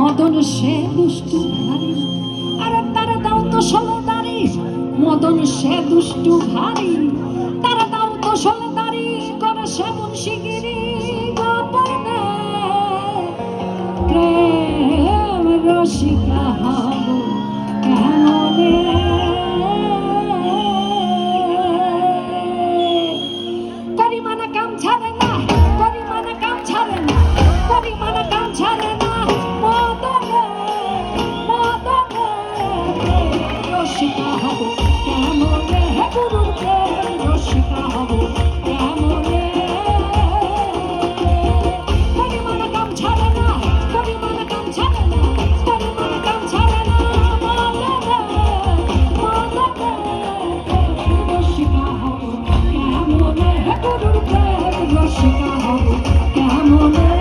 মদন সে দুষ্টু ভারী, আরে তারা দাও তো ষোলদারি। মদন সে দুষ্টু ভারী, তারা দাও তো ষোলদারি। করে সে মুন্সিগিরি গোপনে, প্রেম রসিকা হব কেমনে। করিমানা কাম ছাড়ে না, করিমানা কাম ছাড়ে না, করিমানা কাম ছাড়ে না। মদনে মদনে রসিকা হব কেমনে, হে গুরুর প্রেম রসিকা হব কেমনে। করিমানা কাম ছাড়ে না, করিমানা কাম ছাড়ে না, করিমানা কাম ছাড়ে না। মদনে মদনে রসিকা হব কেমনে, হে গুরুর প্রেম রসিকা হব কেমনে।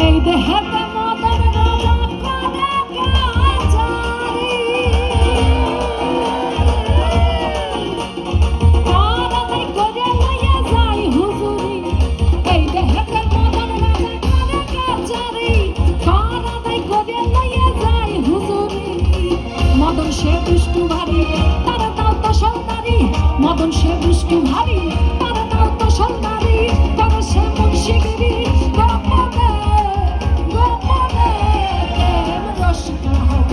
এই দেহেতে মদন রাজা করে কাচারি, তারাই করে লইয়া যায় হুজুরি। এই দেহেতে মদন রাজা করে কাচারি, তারাই করে লইয়া যায় হুজুরি। মদন সে দুষ্টু ভারী, তারা দাও তো সলদারি। মদন সে দুষ্টু ভারী, তারা দাও তো সলদারি। করে সে মুন্সিগিরি গোপনে গোপনে, প্রেম রসিকা হব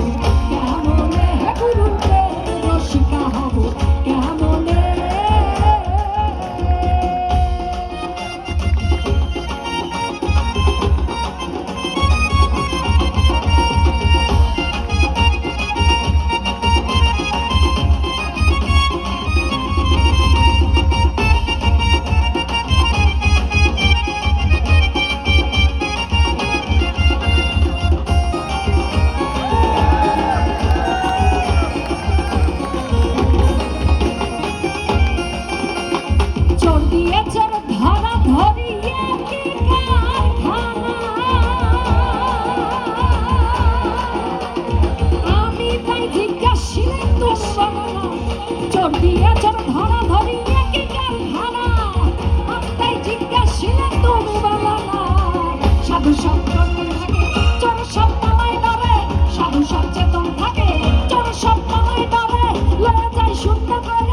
কেমনে, হে গুরুর প্রেম রসিকা হব কেমনে। চোর দিয়ে চোর ধরা ধরিয়ে কি কারখানা, আমি তাই জিজ্ঞাসিলে তুমি বলো না। চোর দিয়ে চোর ধরা ধরিয়ে কি কারখানা, আমি তাই জিজ্ঞাসিলে তুমি বলো না। সাধু সব চেতন থাকে, চোর সব পালায় ডরে। সাধু সব চেতন থাকে, চোর সব পালায় ডরে। লয়ে যায় শূন্য করে